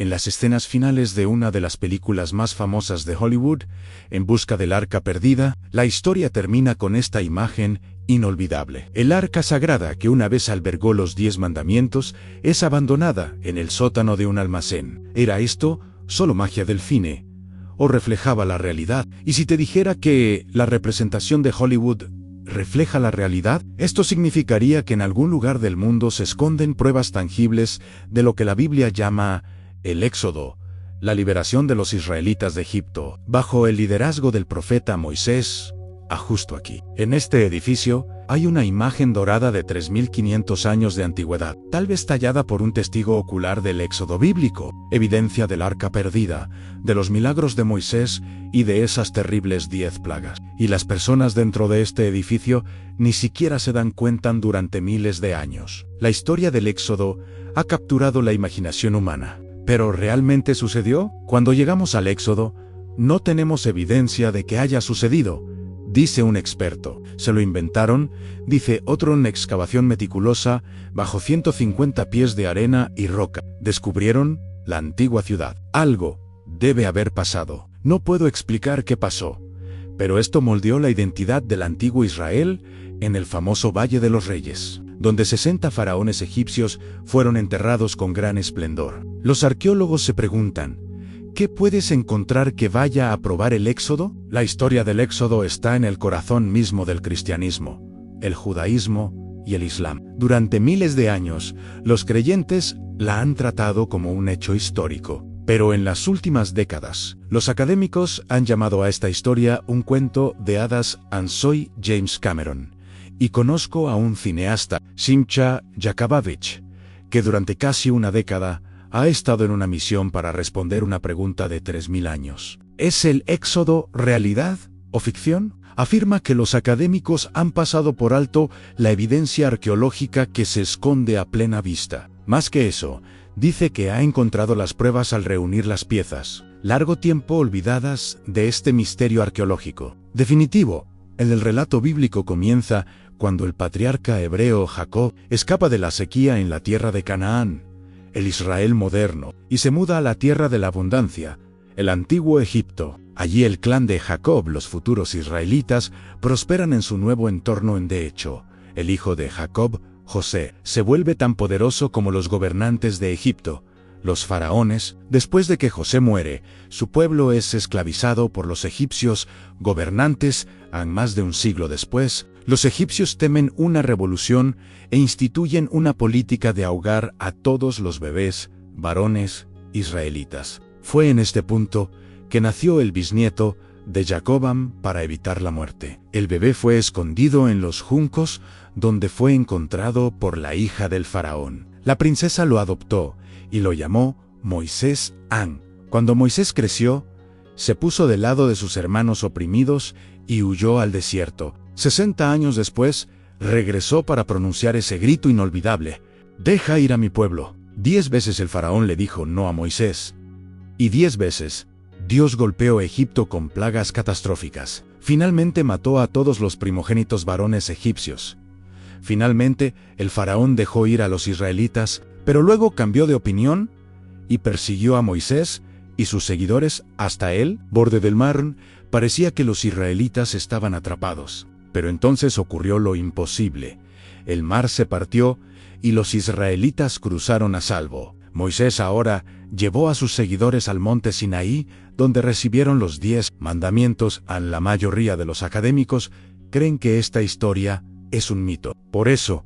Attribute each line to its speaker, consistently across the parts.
Speaker 1: En las escenas finales de una de las películas más famosas de Hollywood, En busca del arca perdida, la historia termina con esta imagen inolvidable. El arca sagrada que una vez albergó los 10 mandamientos es abandonada en el sótano de un almacén. ¿Era esto solo magia del cine? ¿O reflejaba la realidad? Y si te dijera que la representación de Hollywood refleja la realidad, esto significaría que en algún lugar del mundo se esconden pruebas tangibles de lo que la Biblia llama el Éxodo, la liberación de los israelitas de Egipto, bajo el liderazgo del profeta Moisés. Justo aquí, en este edificio, hay una imagen dorada de 3500 años de antigüedad, tal vez tallada por un testigo ocular del Éxodo bíblico, evidencia del arca perdida, de los milagros de Moisés y de esas terribles 10 plagas. Y las personas dentro de este edificio ni siquiera se dan cuenta durante miles de años. La historia del Éxodo ha capturado la imaginación humana. ¿Pero realmente sucedió? Cuando llegamos al Éxodo, no tenemos evidencia de que haya sucedido, dice un experto. Se lo inventaron, dice otro en excavación meticulosa, bajo 150 pies de arena y roca. Descubrieron la antigua ciudad. Algo debe haber pasado. No puedo explicar qué pasó, pero esto moldeó la identidad del antiguo Israel en el famoso Valle de los Reyes, donde 60 faraones egipcios fueron enterrados con gran esplendor. Los arqueólogos se preguntan, ¿qué puedes encontrar que vaya a probar el Éxodo? La historia del Éxodo está en el corazón mismo del cristianismo, el judaísmo y el islam. Durante miles de años, los creyentes la han tratado como un hecho histórico. Pero en las últimas décadas, los académicos han llamado a esta historia un cuento de hadas. Soy James Cameron, y conozco a un cineasta, Simcha Jakabavich, que durante casi una década ha estado en una misión para responder una pregunta de 3000 años. ¿Es el Éxodo realidad o ficción? Afirma que los académicos han pasado por alto la evidencia arqueológica que se esconde a plena vista. Más que eso, dice que ha encontrado las pruebas al reunir las piezas, largo tiempo olvidadas, de este misterio arqueológico. Definitivo, el relato bíblico comienza cuando el patriarca hebreo Jacob escapa de la sequía en la tierra de Canaán, el Israel moderno, y se muda a la tierra de la abundancia, el antiguo Egipto. Allí el clan de Jacob, los futuros israelitas, prosperan en su nuevo entorno. De hecho, el hijo de Jacob, José, se vuelve tan poderoso como los gobernantes de Egipto, los faraones. Después de que José muere, su pueblo es esclavizado por los egipcios gobernantes. Más de un siglo después, los egipcios temen una revolución e instituyen una política de ahogar a todos los bebés, varones, israelitas. Fue en este punto que nació el bisnieto de Jacobam para evitar la muerte. El bebé fue escondido en los juncos, donde fue encontrado por la hija del faraón. La princesa lo adoptó y lo llamó Moisés An. Cuando Moisés creció, se puso del lado de sus hermanos oprimidos y huyó al desierto. 60 años después, regresó para pronunciar ese grito inolvidable: «Deja ir a mi pueblo». 10 veces el faraón le dijo no a Moisés, y 10 veces Dios golpeó a Egipto con plagas catastróficas. Finalmente mató a todos los primogénitos varones egipcios. Finalmente, el faraón dejó ir a los israelitas, pero luego cambió de opinión y persiguió a Moisés y sus seguidores hasta el borde del mar. Parecía que los israelitas estaban atrapados. Pero entonces ocurrió lo imposible. El mar se partió y los israelitas cruzaron a salvo. Moisés ahora llevó a sus seguidores al monte Sinaí, donde recibieron los 10 mandamientos. La mayoría de los académicos creen que esta historia es un mito. Por eso,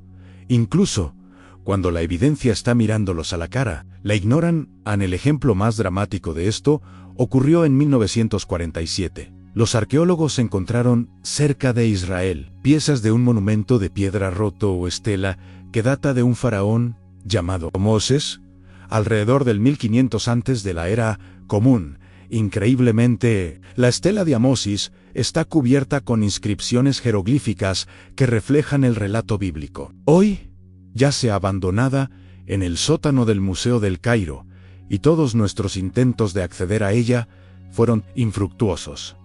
Speaker 1: incluso cuando la evidencia está mirándolos a la cara, la ignoran. El ejemplo más dramático de esto ocurrió en 1947. Los arqueólogos encontraron cerca de Israel piezas de un monumento de piedra roto o estela que data de un faraón llamado Moses, alrededor del 1500 antes de la era común. Increíblemente, la estela de Amosis está cubierta con inscripciones jeroglíficas que reflejan el relato bíblico. Hoy, yace abandonada en el sótano del Museo del Cairo, y todos nuestros intentos de acceder a ella fueron infructuosos.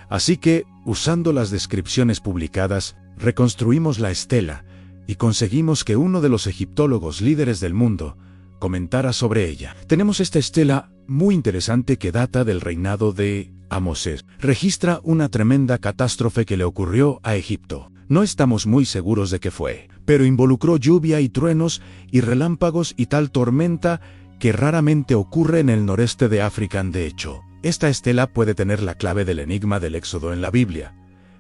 Speaker 1: Así que, usando las descripciones publicadas, reconstruimos la estela y conseguimos que uno de los egiptólogos líderes del mundo comentara sobre ella. Tenemos esta estela muy interesante que data del reinado de Amosés. Registra una tremenda catástrofe que le ocurrió a Egipto. No estamos muy seguros de qué fue, pero involucró lluvia y truenos y relámpagos y tal tormenta que raramente ocurre en el noreste de África. De hecho, esta estela puede tener la clave del enigma del Éxodo en la Biblia.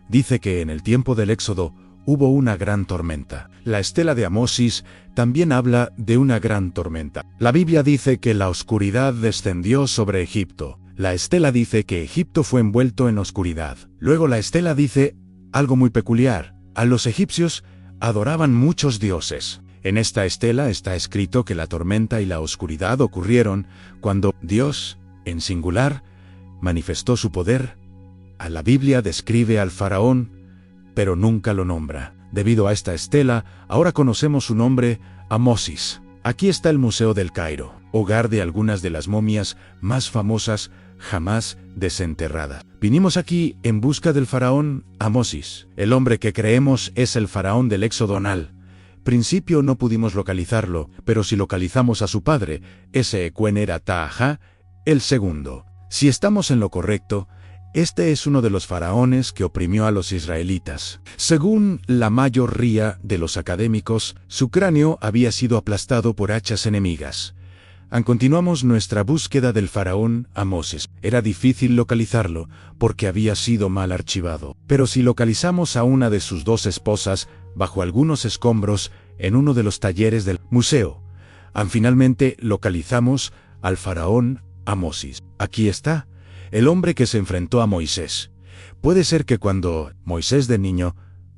Speaker 1: Dice que en el tiempo del Éxodo hubo una gran tormenta. La estela de Amosis también habla de una gran tormenta. La Biblia dice que la oscuridad descendió sobre Egipto. La estela dice que Egipto fue envuelto en oscuridad. Luego la estela dice algo muy peculiar. A los egipcios adoraban muchos dioses. En esta estela está escrito que la tormenta y la oscuridad ocurrieron cuando Dios, en singular, manifestó su poder. A la Biblia describe al faraón, pero nunca lo nombra. Debido a esta estela, ahora conocemos su nombre, Amosis. Aquí está el Museo del Cairo, hogar de algunas de las momias más famosas jamás desenterradas. Vinimos aquí en busca del faraón Amosis. El hombre que creemos es el faraón del Éxodo anal. Principio no pudimos localizarlo, pero si localizamos a su padre, ese Equen era Taha, el segundo. Si estamos en lo correcto, este es uno de los faraones que oprimió a los israelitas. Según la mayoría de los académicos, su cráneo había sido aplastado por hachas enemigas. Continuamos nuestra búsqueda del faraón Amosis. Era difícil localizarlo porque había sido mal archivado. Pero si localizamos a una de sus dos esposas bajo algunos escombros en uno de los talleres del museo, finalmente localizamos al faraón Amosis. Aquí está, el hombre que se enfrentó a Moisés. Puede ser que cuando Moisés de niño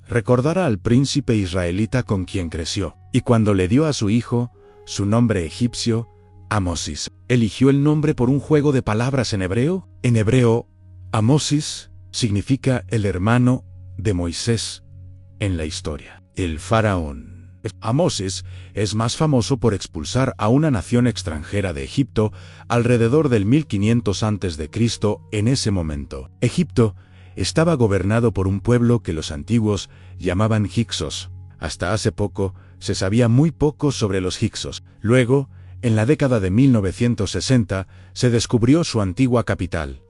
Speaker 1: recordara al príncipe israelita con quien creció, y cuando le dio a su hijo su nombre egipcio, Amosis, ¿eligió el nombre por un juego de palabras en hebreo? En hebreo, Amosis significa el hermano de Moisés en la historia. El faraón Amosis es más famoso por expulsar a una nación extranjera de Egipto alrededor del 1500 a.C. En ese momento, Egipto estaba gobernado por un pueblo que los antiguos llamaban hicsos. Hasta hace poco se sabía muy poco sobre los hicsos. Luego, en la década de 1960, se descubrió su antigua capital,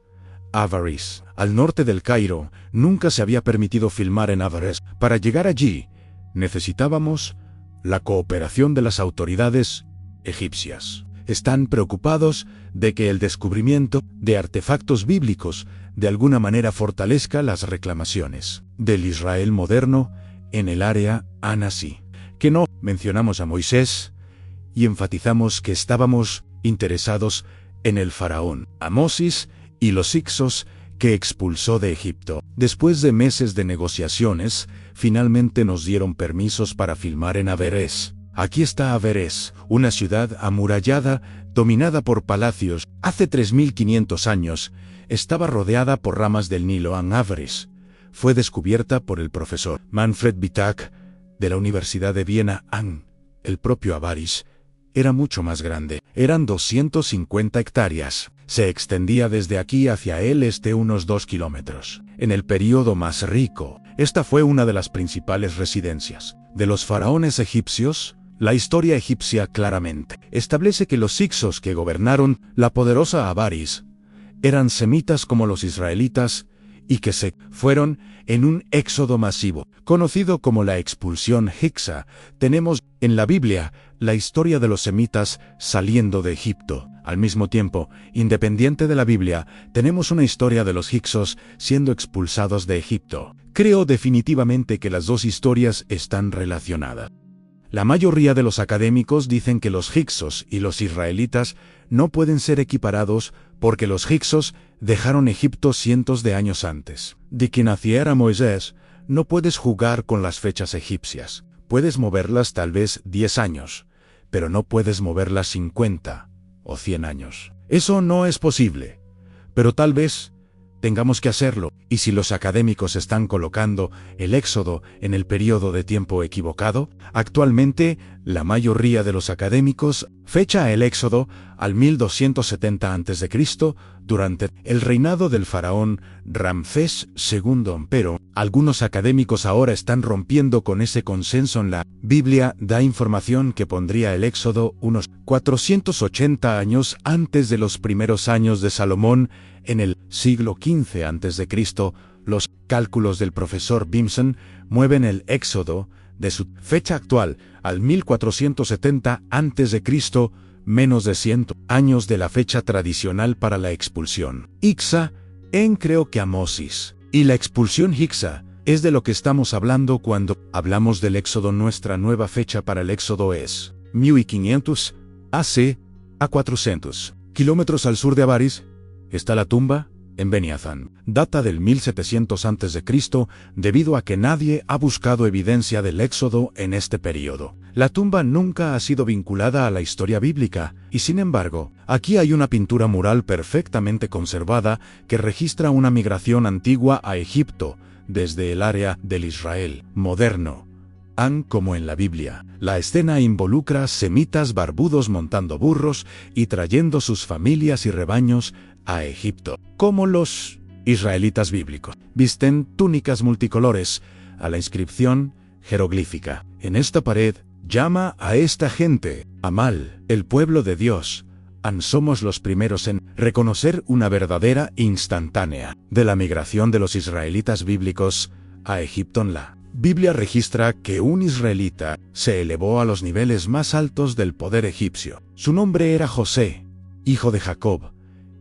Speaker 1: Avaris, al norte del Cairo. Nunca se había permitido filmar en Avaris. Para llegar allí, necesitábamos la cooperación de las autoridades egipcias. Están preocupados de que el descubrimiento de artefactos bíblicos de alguna manera fortalezca las reclamaciones del Israel moderno en el área Anasí. Que no mencionamos a Moisés y enfatizamos que estábamos interesados en el faraón Amosis y los hicsos que expulsó de Egipto. Después de meses de negociaciones, finalmente nos dieron permisos para filmar en Avaris. Aquí está Avaris, una ciudad amurallada, dominada por palacios. Hace 3500 años, estaba rodeada por ramas del Nilo. Avaris fue descubierta por el profesor Manfred Wittak de la Universidad de Viena. El propio Avaris era mucho más grande. Eran 250 hectáreas. Se extendía desde aquí hacia el este unos 2 kilómetros. En el período más rico, esta fue una de las principales residencias de los faraones egipcios. La historia egipcia claramente establece que los hicsos que gobernaron la poderosa Avaris eran semitas como los israelitas y que se fueron en un éxodo masivo, conocido como la expulsión hicsa. Tenemos en la Biblia la historia de los semitas saliendo de Egipto. Al mismo tiempo, independiente de la Biblia, tenemos una historia de los hicsos siendo expulsados de Egipto. Creo definitivamente que las dos historias están relacionadas. La mayoría de los académicos dicen que los hicsos y los israelitas no pueden ser equiparados porque los hicsos dejaron Egipto cientos de años antes de que naciera Moisés. No puedes jugar con las fechas egipcias. Puedes moverlas tal vez 10 años, pero no puedes moverlas 50 o 100 años. Eso no es posible, pero tal vez tengamos que hacerlo. Y si los académicos están colocando el éxodo en el periodo de tiempo equivocado, actualmente la mayoría de los académicos fecha el éxodo al 1270 a.C., durante el reinado del faraón Ramsés II. Pero algunos académicos ahora están rompiendo con ese consenso. En la Biblia da información que pondría el Éxodo unos 480 años antes de los primeros años de Salomón, en el siglo XV a.C. Los cálculos del profesor Bimson mueven el Éxodo de su fecha actual al 1470 a.C., menos de 100 años de la fecha tradicional para la expulsión. Ixa, en creo que Amosis. Y la expulsión Hixa es de lo que estamos hablando cuando hablamos del Éxodo. Nuestra nueva fecha para el Éxodo es 1500 AC a 400 kilómetros al sur de Avaris. Está la tumba en Beniazán. Data del 1700 a.C. debido a que nadie ha buscado evidencia del Éxodo en este período. La tumba nunca ha sido vinculada a la historia bíblica, y sin embargo, aquí hay una pintura mural perfectamente conservada que registra una migración antigua a Egipto, desde el área del Israel moderno. Como en la Biblia, la escena involucra semitas barbudos montando burros y trayendo sus familias y rebaños a Egipto. Como los israelitas bíblicos visten túnicas multicolores, a la inscripción jeroglífica en esta pared llama a esta gente Amal, el pueblo de Dios. Somos los primeros en reconocer una verdadera instantánea de la migración de los israelitas bíblicos a Egipto. En la Biblia registra que un israelita se elevó a los niveles más altos del poder egipcio. Su nombre era José, hijo de Jacob,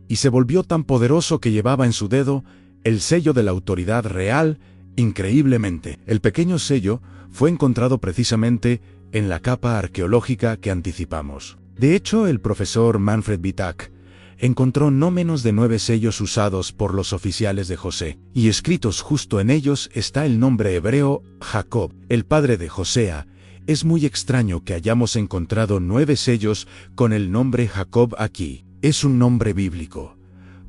Speaker 1: y se volvió tan poderoso que llevaba en su dedo el sello de la autoridad real. Increíblemente, el pequeño sello fue encontrado precisamente en la capa arqueológica que anticipamos. De hecho, el profesor Manfred Vitak encontró no menos de 9 sellos usados por los oficiales de José, y escritos justo en ellos está el nombre hebreo Jacob, el padre de Josea. Es muy extraño que hayamos encontrado 9 sellos con el nombre Jacob aquí. Es un nombre bíblico.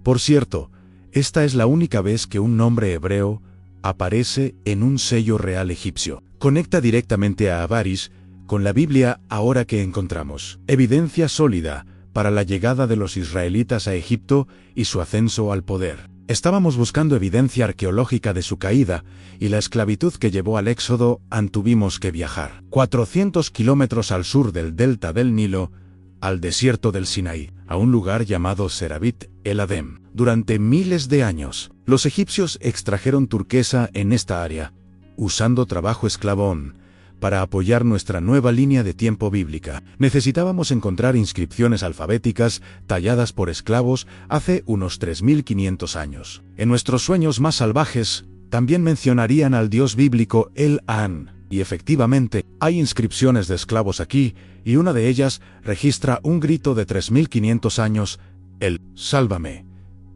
Speaker 1: Por cierto, esta es la única vez que un nombre hebreo aparece en un sello real egipcio. Conecta directamente a Avaris con la Biblia ahora que encontramos evidencia sólida para la llegada de los israelitas a Egipto y su ascenso al poder. Estábamos buscando evidencia arqueológica de su caída y la esclavitud que llevó al Éxodo. Tuvimos que viajar 400 kilómetros al sur del delta del Nilo, al desierto del Sinaí, a un lugar llamado Serabit el Adem. Durante miles de años, los egipcios extrajeron turquesa en esta área, usando trabajo esclavón. Para apoyar nuestra nueva línea de tiempo bíblica, necesitábamos encontrar inscripciones alfabéticas talladas por esclavos hace unos 3500 años. En nuestros sueños más salvajes, también mencionarían al dios bíblico El-An. Y efectivamente, hay inscripciones de esclavos aquí, y una de ellas registra un grito de 3500 años, el «Sálvame».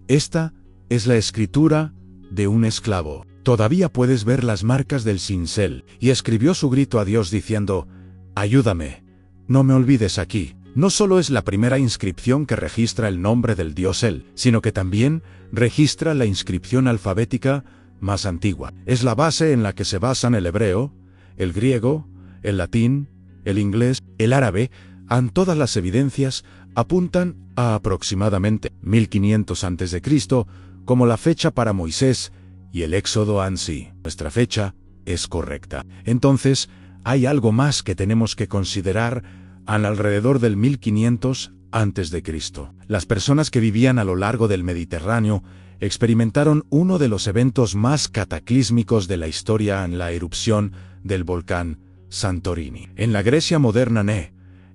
Speaker 1: Esta es la escritura de un esclavo. Todavía puedes ver las marcas del cincel, y escribió su grito a Dios diciendo, «Ayúdame, no me olvides aquí». No solo es la primera inscripción que registra el nombre del dios El, sino que también registra la inscripción alfabética más antigua. Es la base en la que se basan el hebreo, el griego, el latín, el inglés, el árabe. Todas las evidencias apuntan a aproximadamente 1500 a.C. como la fecha para Moisés y el Éxodo en sí. Nuestra fecha es correcta. Entonces, hay algo más que tenemos que considerar alrededor del 1500 a.C. Las personas que vivían a lo largo del Mediterráneo experimentaron uno de los eventos más cataclísmicos de la historia en la erupción del volcán Santorini. En la Grecia moderna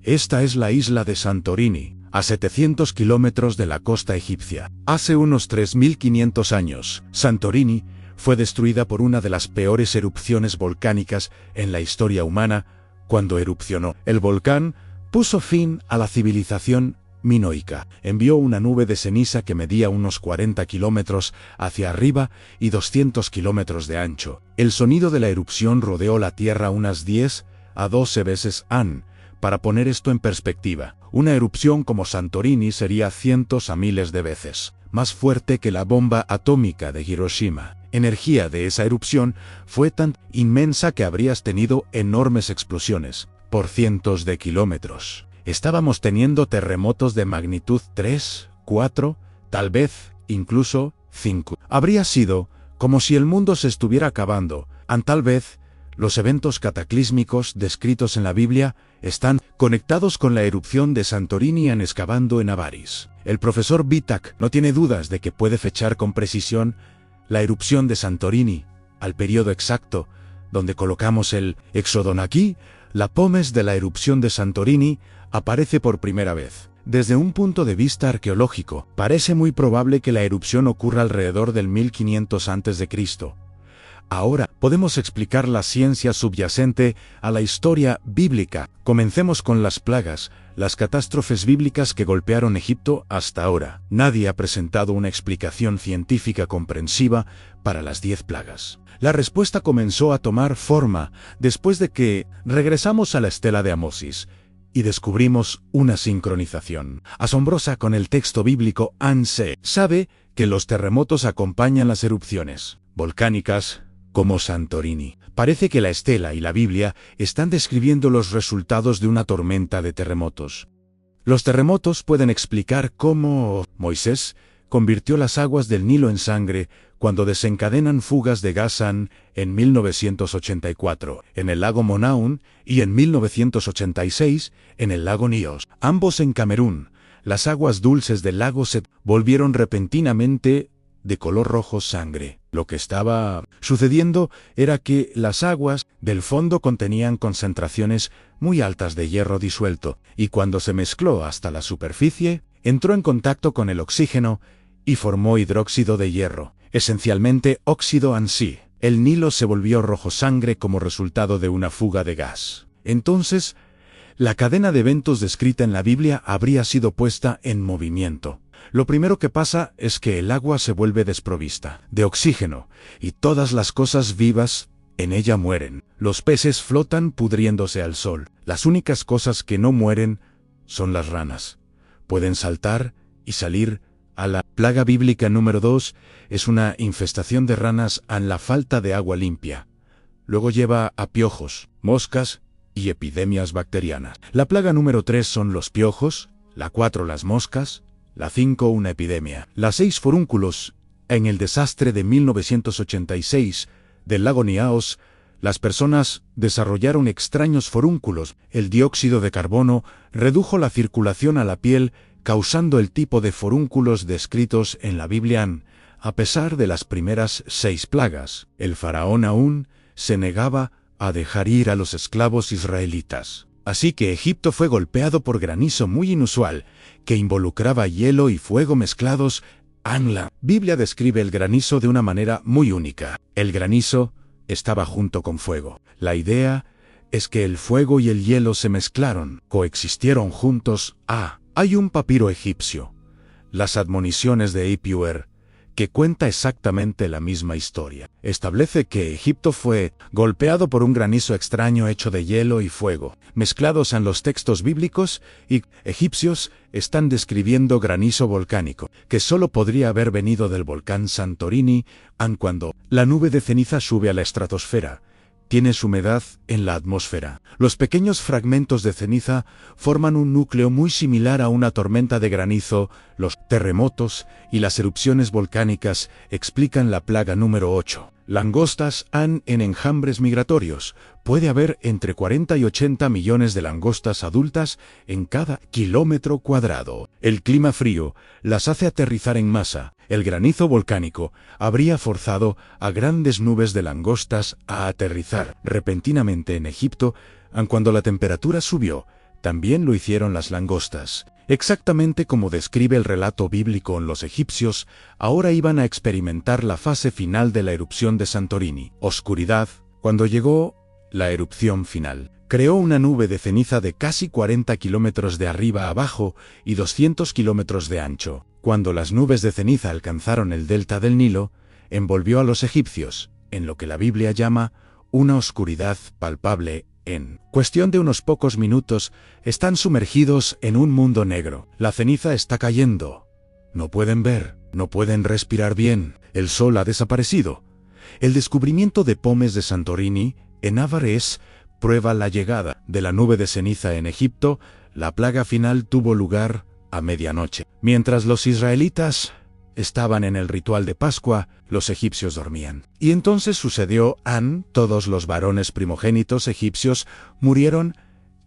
Speaker 1: esta es la isla de Santorini, a 700 kilómetros de la costa egipcia. Hace unos 3500 años, Santorini fue destruida por una de las peores erupciones volcánicas en la historia humana. Cuando erupcionó, el volcán puso fin a la civilización minoica. Envió una nube de ceniza que medía unos 40 kilómetros hacia arriba y 200 kilómetros de ancho. El sonido de la erupción rodeó la Tierra unas 10 a 12 veces. Para poner esto en perspectiva, una erupción como Santorini sería cientos a miles de veces más fuerte que la bomba atómica de Hiroshima. Energía de esa erupción fue tan inmensa que habrías tenido enormes explosiones por cientos de kilómetros. Estábamos teniendo terremotos de magnitud 3, 4, tal vez, incluso 5. Habría sido como si el mundo se estuviera acabando. Tal vez, los eventos cataclísmicos descritos en la Biblia están conectados con la erupción de Santorini excavando en Avaris. El profesor Vitak no tiene dudas de que puede fechar con precisión la erupción de Santorini al periodo exacto donde colocamos el Éxodon. Aquí, la pomes de la erupción de Santorini aparece por primera vez. Desde un punto de vista arqueológico, parece muy probable que la erupción ocurra alrededor del 1500 a.C. Ahora, podemos explicar la ciencia subyacente a la historia bíblica. Comencemos con las plagas, las catástrofes bíblicas que golpearon Egipto hasta ahora. Nadie ha presentado una explicación científica comprensiva para las 10 plagas. La respuesta comenzó a tomar forma después de que regresamos a la estela de Amosis y descubrimos una sincronización asombrosa con el texto bíblico. Anse sabe que los terremotos acompañan las erupciones volcánicas, como Santorini. Parece que la estela y la Biblia están describiendo los resultados de una tormenta de terremotos. Los terremotos pueden explicar cómo Moisés convirtió las aguas del Nilo en sangre cuando desencadenan fugas de gas en 1984 en el lago Monaun y en 1986 en el lago Níos. Ambos en Camerún. Las aguas dulces del lago se volvieron repentinamente de color rojo sangre. Lo que estaba sucediendo era que las aguas del fondo contenían concentraciones muy altas de hierro disuelto, y cuando se mezcló hasta la superficie, entró en contacto con el oxígeno y formó hidróxido de hierro, esencialmente óxido ANSI. El Nilo se volvió rojo sangre como resultado de una fuga de gas. Entonces, la cadena de eventos descrita en la Biblia habría sido puesta en movimiento. Lo primero que pasa es que el agua se vuelve desprovista de oxígeno, y todas las cosas vivas en ella mueren. Los peces flotan pudriéndose al sol. Las únicas cosas que no mueren son las ranas. Pueden saltar y salir a la plaga bíblica número 2 es una infestación de ranas en la falta de agua limpia. Luego lleva a piojos, moscas y epidemias bacterianas. La plaga número 3 son los piojos, la 4 las moscas, la 5 una epidemia. La 6 forúnculos. En el desastre de 1986 del lago Niáos, las personas desarrollaron extraños forúnculos. El dióxido de carbono redujo la circulación a la piel, causando el tipo de forúnculos descritos en la Biblia. A pesar de las primeras 6 plagas, el faraón aún se negaba a dejar ir a los esclavos israelitas. Así que Egipto fue golpeado por granizo muy inusual, que involucraba hielo y fuego mezclados. La Biblia describe el granizo de una manera muy única. El granizo estaba junto con fuego. La idea es que el fuego y el hielo se mezclaron, coexistieron juntos. Hay un papiro egipcio, las admoniciones de Ipuwer, que cuenta exactamente la misma historia. Establece que Egipto fue golpeado por un granizo extraño hecho de hielo y fuego, mezclados en los textos bíblicos, y egipcios están describiendo granizo volcánico, que solo podría haber venido del volcán Santorini, cuando la nube de ceniza sube a la estratosfera. Tienes humedad en la atmósfera. Los pequeños fragmentos de ceniza forman un núcleo muy similar a una tormenta de granizo. Los terremotos y las erupciones volcánicas explican la plaga número 8. Langostas en enjambres migratorios. Puede haber entre 40 y 80 millones de langostas adultas en cada kilómetro cuadrado. El clima frío las hace aterrizar en masa. El granizo volcánico habría forzado a grandes nubes de langostas a aterrizar repentinamente en Egipto, cuando la temperatura subió. También lo hicieron las langostas. Exactamente como describe el relato bíblico, los egipcios ahora iban a experimentar la fase final de la erupción de Santorini. Oscuridad. Cuando llegó la erupción final, creó una nube de ceniza de casi 40 kilómetros de arriba a abajo y 200 kilómetros de ancho. Cuando las nubes de ceniza alcanzaron el delta del Nilo, envolvió a los egipcios en lo que la Biblia llama una oscuridad palpable. En cuestión de unos pocos minutos, están sumergidos en un mundo negro. La ceniza está cayendo. No pueden ver, no pueden respirar bien. El sol ha desaparecido. El descubrimiento de pomes de Santorini en Avares prueba la llegada de la nube de ceniza en Egipto. La plaga final tuvo lugar a medianoche. Mientras los israelitas estaban en el ritual de Pascua, los egipcios dormían. Y entonces sucedió, todos los varones primogénitos egipcios murieron.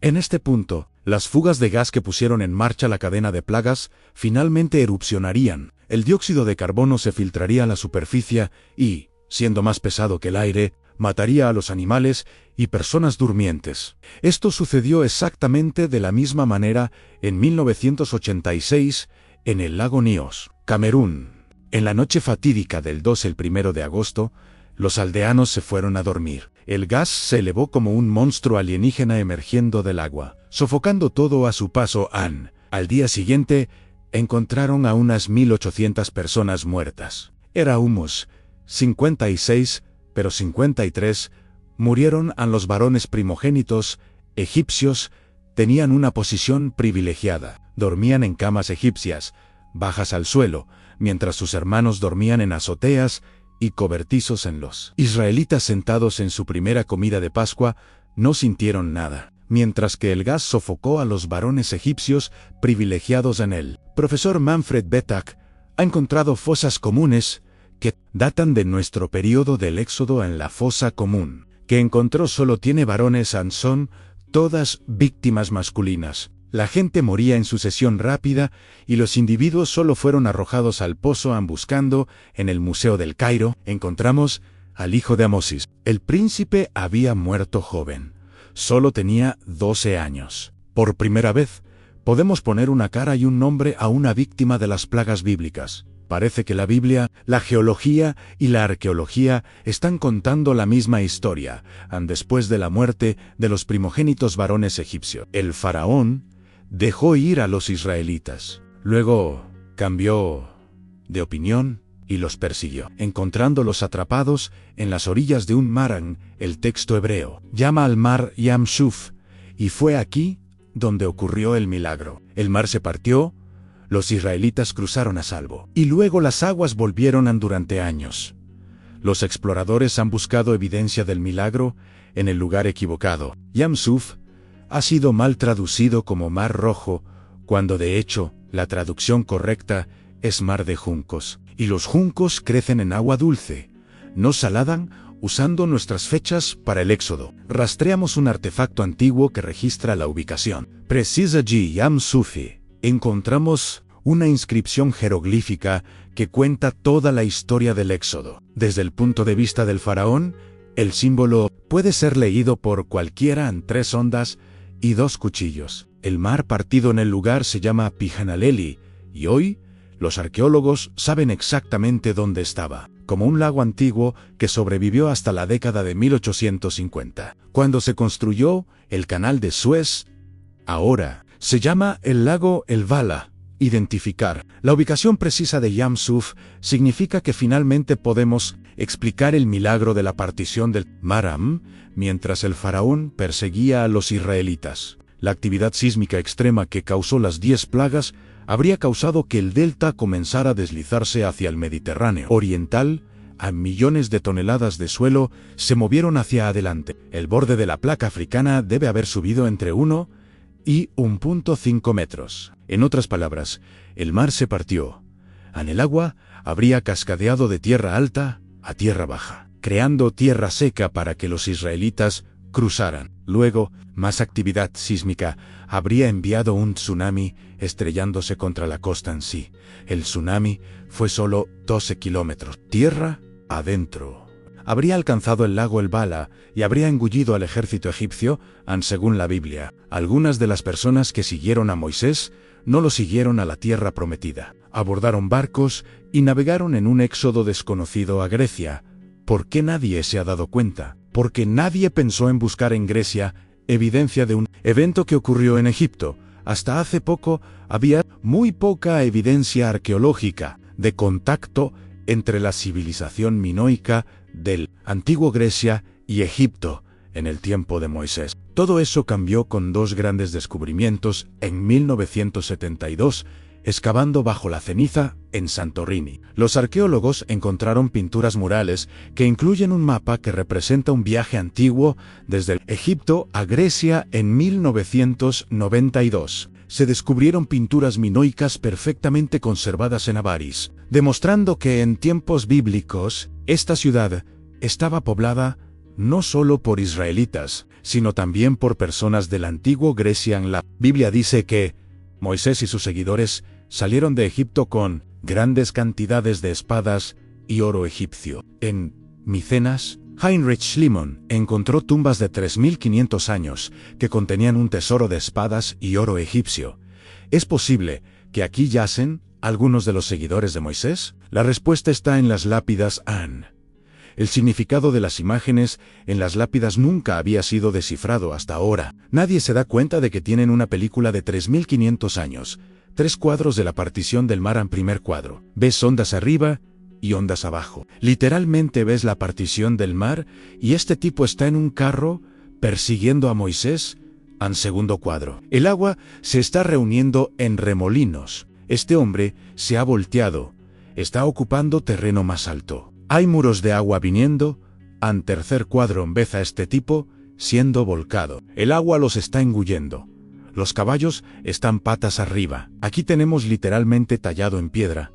Speaker 1: En este punto, las fugas de gas que pusieron en marcha la cadena de plagas finalmente erupcionarían. El dióxido de carbono se filtraría a la superficie y, siendo más pesado que el aire, mataría a los animales y personas durmientes. Esto sucedió exactamente de la misma manera en 1986 en el lago Níos, Camerún. En la noche fatídica del 2 el 1 de agosto, los aldeanos se fueron a dormir. El gas se elevó como un monstruo alienígena emergiendo del agua, sofocando todo a su paso. Al día siguiente, encontraron a unas 1.800 personas muertas. Era humus. 56, pero 53 murieron. Los varones primogénitos egipcios tenían una posición privilegiada. Dormían en camas egipcias, bajas al suelo, mientras sus hermanos dormían en azoteas y cobertizos. Los israelitas sentados en su primera comida de Pascua no sintieron nada, mientras que el gas sofocó a los varones egipcios privilegiados. El profesor Manfred Bettak ha encontrado fosas comunes que datan de nuestro periodo del Éxodo. En la fosa común que encontró solo tiene varones. Son todas víctimas masculinas. La gente moría en sucesión rápida y los individuos solo fueron arrojados al pozo. Buscando en el Museo del Cairo, encontramos al hijo de Amosis. El príncipe había muerto joven. Solo tenía 12 años. Por primera vez, podemos poner una cara y un nombre a una víctima de las plagas bíblicas. Parece que la Biblia, la geología y la arqueología están contando la misma historia. Después de la muerte de los primogénitos varones egipcios, el faraón dejó ir a los israelitas. Luego cambió de opinión y los persiguió, encontrándolos atrapados en las orillas de un mar. El texto hebreo llama al mar Yam Suf, y fue aquí donde ocurrió el milagro. El mar se partió, los israelitas cruzaron a salvo, y luego las aguas volvieron. Durante años, los exploradores han buscado evidencia del milagro en el lugar equivocado. Yam Suf ha sido mal traducido como Mar Rojo, cuando de hecho la traducción correcta es Mar de Juncos. Y los juncos crecen en agua dulce, no salada. Usando nuestras fechas para el Éxodo, rastreamos un artefacto antiguo que registra la ubicación precisa allí. Yam Sufi. Encontramos una inscripción jeroglífica que cuenta toda la historia del Éxodo. Desde el punto de vista del faraón, el símbolo puede ser leído por cualquiera. 3 ondas y 2 cuchillos. El mar partido en el lugar se llama Pihanaleli, y hoy los arqueólogos saben exactamente dónde estaba, como un lago antiguo que sobrevivió hasta la década de 1850, cuando se construyó el canal de Suez. Ahora se llama el lago El Bala. Identificar la ubicación precisa de Yam Suf significa que finalmente podemos explicar el milagro de la partición del Mar mientras el faraón perseguía a los israelitas. La actividad sísmica extrema que causó las 10 plagas habría causado que el delta comenzara a deslizarse hacia el Mediterráneo oriental. A millones de toneladas de suelo se movieron hacia adelante. El borde de la placa africana debe haber subido entre 1 y 1.5 metros. En otras palabras, el mar se partió. El agua habría cascadeado de tierra alta a tierra baja, creando tierra seca para que los israelitas cruzaran. Luego, más actividad sísmica habría enviado un tsunami estrellándose contra la costa en sí. El tsunami fue solo 12 kilómetros. Tierra adentro. Habría alcanzado el lago El Bala y habría engullido al ejército egipcio, según la Biblia. Algunas de las personas que siguieron a Moisés no lo siguieron a la tierra prometida. Abordaron barcos y navegaron en un éxodo desconocido a Grecia. ¿Por qué nadie se ha dado cuenta? Porque nadie pensó en buscar en Grecia evidencia de un evento que ocurrió en Egipto. Hasta hace poco había muy poca evidencia arqueológica de contacto entre la civilización minoica del antiguo Grecia y Egipto en el tiempo de Moisés. Todo eso cambió con 2 grandes descubrimientos en 1972 excavando bajo la ceniza en Santorini. Los arqueólogos encontraron pinturas murales que incluyen un mapa que representa un viaje antiguo desde Egipto a Grecia en 1992. Se descubrieron pinturas minoicas perfectamente conservadas en Avaris, demostrando que en tiempos bíblicos esta ciudad estaba poblada no solo por israelitas, sino también por personas de la antigua Grecia. En la Biblia dice que Moisés y sus seguidores salieron de Egipto con grandes cantidades de espadas y oro egipcio. En Micenas, Heinrich Schliemann encontró tumbas de 3500 años que contenían un tesoro de espadas y oro egipcio. ¿Es posible que aquí yacen algunos de los seguidores de Moisés? La respuesta está en las lápidas An. El significado de las imágenes en las lápidas nunca había sido descifrado hasta ahora. Nadie se da cuenta de que tienen una película de 3500 años. 3 cuadros de la partición del mar en primer cuadro. Ves ondas arriba y ondas abajo. Literalmente ves la partición del mar y este tipo está en un carro persiguiendo a Moisés en segundo cuadro. El agua se está reuniendo en remolinos. Este hombre se ha volteado. Está ocupando terreno más alto. Hay muros de agua viniendo. En tercer cuadro ves a este tipo siendo volcado. El agua los está engullendo. Los caballos están patas arriba. Aquí tenemos literalmente tallado en piedra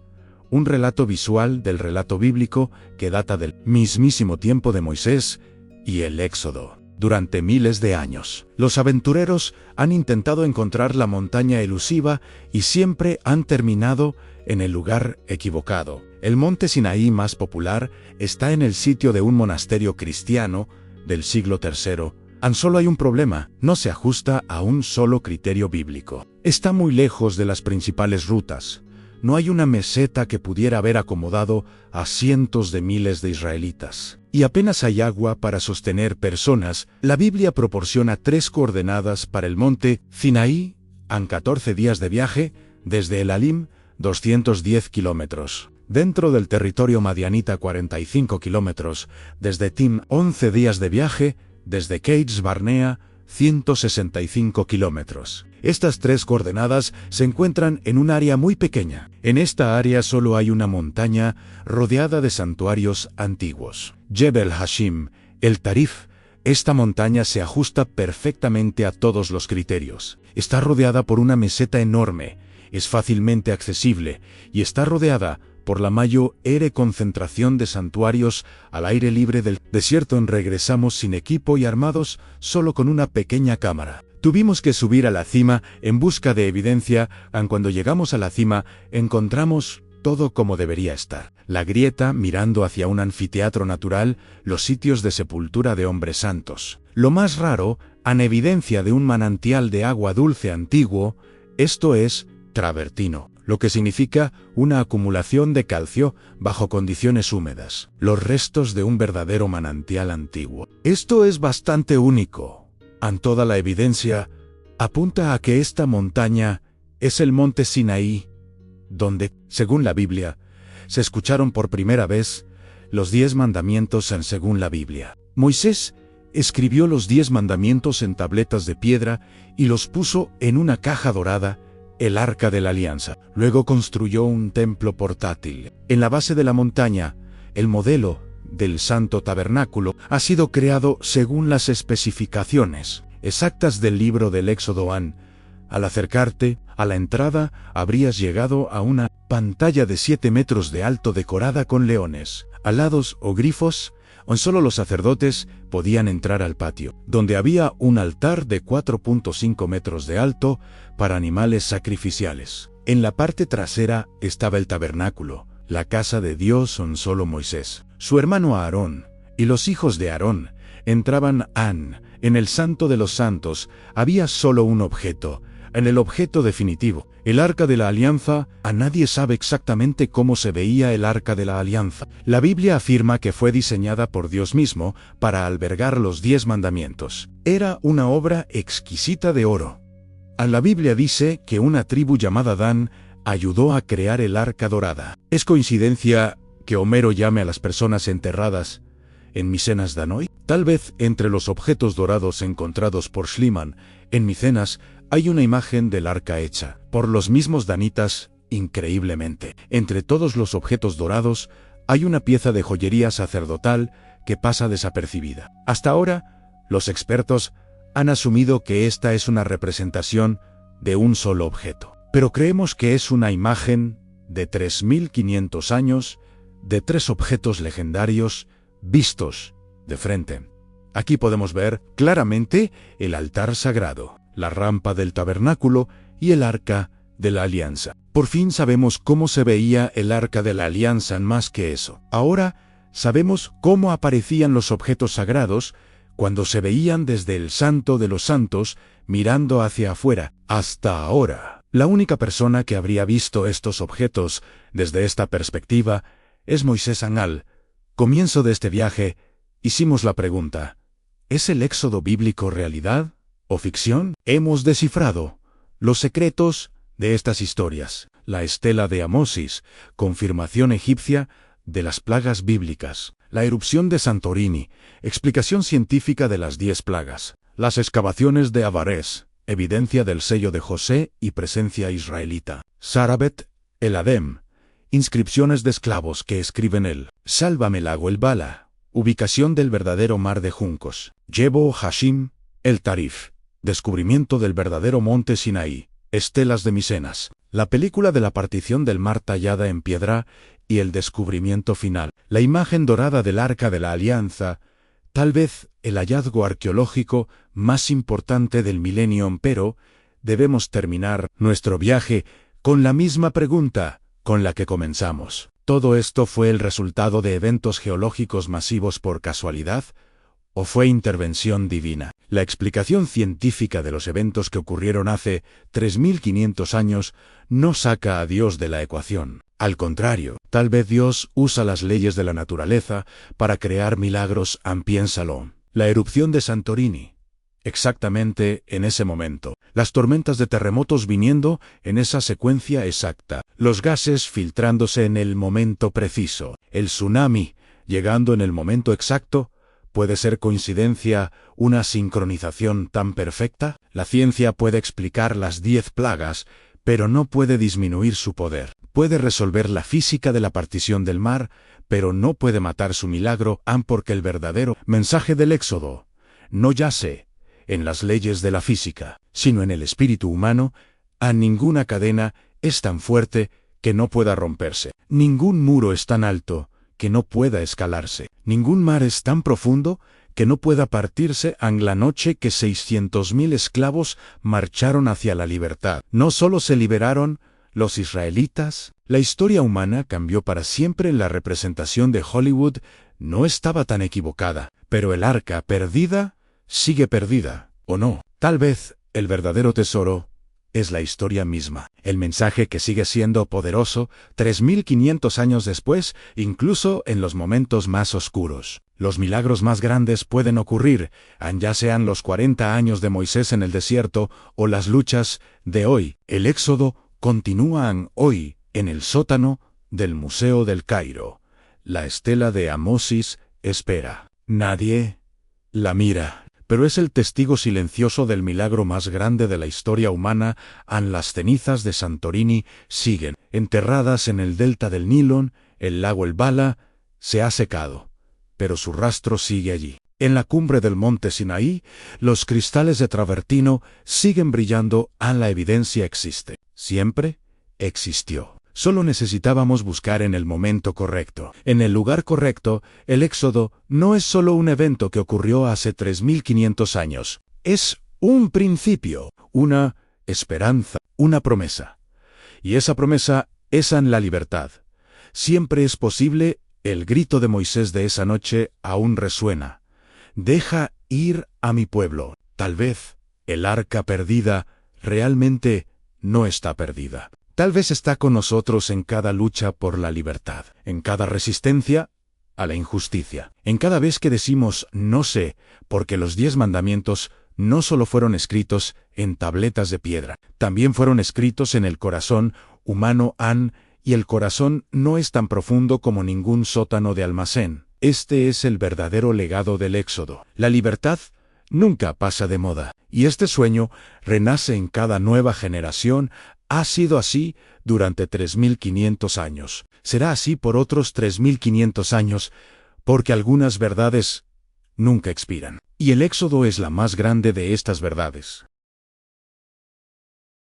Speaker 1: un relato visual del relato bíblico que data del mismísimo tiempo de Moisés y el Éxodo. Durante miles de años, los aventureros han intentado encontrar la montaña elusiva y siempre han terminado en el lugar equivocado. El monte Sinaí más popular está en el sitio de un monasterio cristiano del siglo III. Solo hay un problema: no se ajusta a un solo criterio bíblico. Está muy lejos de las principales rutas. No hay una meseta que pudiera haber acomodado a cientos de miles de israelitas. Y apenas hay agua para sostener personas. La Biblia proporciona 3 coordenadas para el monte Sinaí en 14 días de viaje, desde El Alim, 210 kilómetros. Dentro del territorio madianita 45 kilómetros, desde Tim 11 días de viaje, desde Cades Barnea 165 kilómetros. Estas 3 coordenadas se encuentran en un área muy pequeña. En esta área solo hay una montaña rodeada de santuarios antiguos. Jebel Hashim, el Tarif. Esta montaña se ajusta perfectamente a todos los criterios. Está rodeada por una meseta enorme, es fácilmente accesible y está rodeada por la mayor concentración de santuarios al aire libre del desierto. Regresamos sin equipo y armados, solo con una pequeña cámara. Tuvimos que subir a la cima en busca de evidencia. Cuando llegamos a la cima, encontramos todo como debería estar. La grieta mirando hacia un anfiteatro natural, los sitios de sepultura de hombres santos. Lo más raro, en evidencia de un manantial de agua dulce antiguo, esto es travertino, lo que significa una acumulación de calcio bajo condiciones húmedas, los restos de un verdadero manantial antiguo. Esto es bastante único. En toda la evidencia apunta a que esta montaña es el monte Sinaí, donde, según la Biblia, se escucharon por primera vez los 10 mandamientos según la Biblia. Moisés escribió los 10 mandamientos en tabletas de piedra y los puso en una caja dorada, el Arca de la Alianza. Luego construyó un templo portátil. En la base de la montaña, el modelo del Santo Tabernáculo ha sido creado según las especificaciones exactas del libro del Éxodo. Al acercarte a la entrada, habrías llegado a una pantalla de 7 metros de alto decorada con leones, alados o grifos. Solo los sacerdotes podían entrar al patio, donde había un altar de 4.5 metros de alto para animales sacrificiales. En la parte trasera estaba el tabernáculo, la casa de Dios. Solo Moisés, su hermano Aarón y los hijos de Aarón entraban. En el Santo de los Santos había solo un objeto, en el objeto definitivo, el Arca de la Alianza. Nadie sabe exactamente cómo se veía el Arca de la Alianza. La Biblia afirma que fue diseñada por Dios mismo para albergar los 10 mandamientos. Era una obra exquisita de oro. La Biblia dice que una tribu llamada Dan ayudó a crear el Arca Dorada. ¿Es coincidencia que Homero llame a las personas enterradas en Micenas Danoi? Tal vez entre los objetos dorados encontrados por Schliemann en Micenas hay una imagen del arca hecha por los mismos danitas increíblemente. Entre todos los objetos dorados, hay una pieza de joyería sacerdotal que pasa desapercibida. Hasta ahora, los expertos han asumido que esta es una representación de un solo objeto. Pero creemos que es una imagen de 3500 años de 3 objetos legendarios vistos de frente. Aquí podemos ver claramente el altar sagrado, la rampa del tabernáculo y el arca de la alianza. Por fin sabemos cómo se veía el arca de la alianza más que eso. Ahora sabemos cómo aparecían los objetos sagrados cuando se veían desde el Santo de los Santos mirando hacia afuera. Hasta ahora, la única persona que habría visto estos objetos desde esta perspectiva es Moisés. Al comienzo de este viaje, hicimos la pregunta: ¿es el éxodo bíblico realidad o ficción? Hemos descifrado los secretos de estas historias. La estela de Amosis, confirmación egipcia de las plagas bíblicas. La erupción de Santorini, explicación científica de las 10 plagas. Las excavaciones de Avarés, evidencia del sello de José y presencia israelita. Sarabet, el Adem, inscripciones de esclavos que escriben el Sálvame lago el Bala, ubicación del verdadero mar de juncos. Yebo Hashim, el Tarif, descubrimiento del verdadero monte Sinaí. Estelas de Micenas, la película de la partición del mar tallada en piedra y el descubrimiento final. La imagen dorada del Arca de la Alianza, tal vez el hallazgo arqueológico más importante del milenio, pero debemos terminar nuestro viaje con la misma pregunta con la que comenzamos. ¿Todo esto fue el resultado de eventos geológicos masivos por casualidad o fue intervención divina? La explicación científica de los eventos que ocurrieron hace 3500 años no saca a Dios de la ecuación. Al contrario, tal vez Dios usa las leyes de la naturaleza para crear milagros. Piénsalo. La erupción de Santorini. Exactamente en ese momento. Las tormentas de terremotos viniendo en esa secuencia exacta. Los gases filtrándose en el momento preciso. El tsunami llegando en el momento exacto. ¿Puede ser coincidencia una sincronización tan perfecta? La ciencia puede explicar las 10 plagas, pero no puede disminuir su poder. Puede resolver la física de la partición del mar, pero no puede matar su milagro, porque el verdadero mensaje del Éxodo no yace en las leyes de la física, sino en el espíritu humano. Ninguna cadena es tan fuerte que no pueda romperse. Ningún muro es tan alto que no pueda escalarse. Ningún mar es tan profundo que no pueda partirse. La noche que 600.000 esclavos marcharon hacia la libertad, no solo se liberaron los israelitas, la historia humana cambió para siempre. La representación de Hollywood no estaba tan equivocada, pero el arca perdida sigue perdida, ¿o no? Tal vez el verdadero tesoro es la historia misma, el mensaje que sigue siendo poderoso 3500 años después, incluso en los momentos más oscuros. Los milagros más grandes pueden ocurrir, ya sean los 40 años de Moisés en el desierto o las luchas de hoy. El éxodo continúa hoy en el sótano del Museo del Cairo. La estela de Amosis espera. Nadie la mira, pero es el testigo silencioso del milagro más grande de la historia humana. Las cenizas de Santorini siguen enterradas en el delta del Nilo. El lago El Bala se ha secado, pero su rastro sigue allí. En la cumbre del monte Sinaí, los cristales de travertino siguen brillando. La evidencia existe. Siempre existió. Solo necesitábamos buscar en el momento correcto, en el lugar correcto. El Éxodo no es solo un evento que ocurrió hace 3500 años. Es un principio, una esperanza, una promesa. Y esa promesa es la libertad. Siempre es posible. El grito de Moisés de esa noche aún resuena. Deja ir a mi pueblo. Tal vez el arca perdida realmente no está perdida. Tal vez está con nosotros en cada lucha por la libertad, en cada resistencia a la injusticia, en cada vez que decimos no sé, porque los 10 mandamientos no solo fueron escritos en tabletas de piedra, también fueron escritos en el corazón humano. Y el corazón no es tan profundo como ningún sótano de almacén. Este es el verdadero legado del Éxodo. La libertad nunca pasa de moda, y este sueño renace en cada nueva generación. Ha sido así durante 3500 años. Será así por otros 3500 años, porque algunas verdades nunca expiran. Y el Éxodo es la más grande de estas verdades.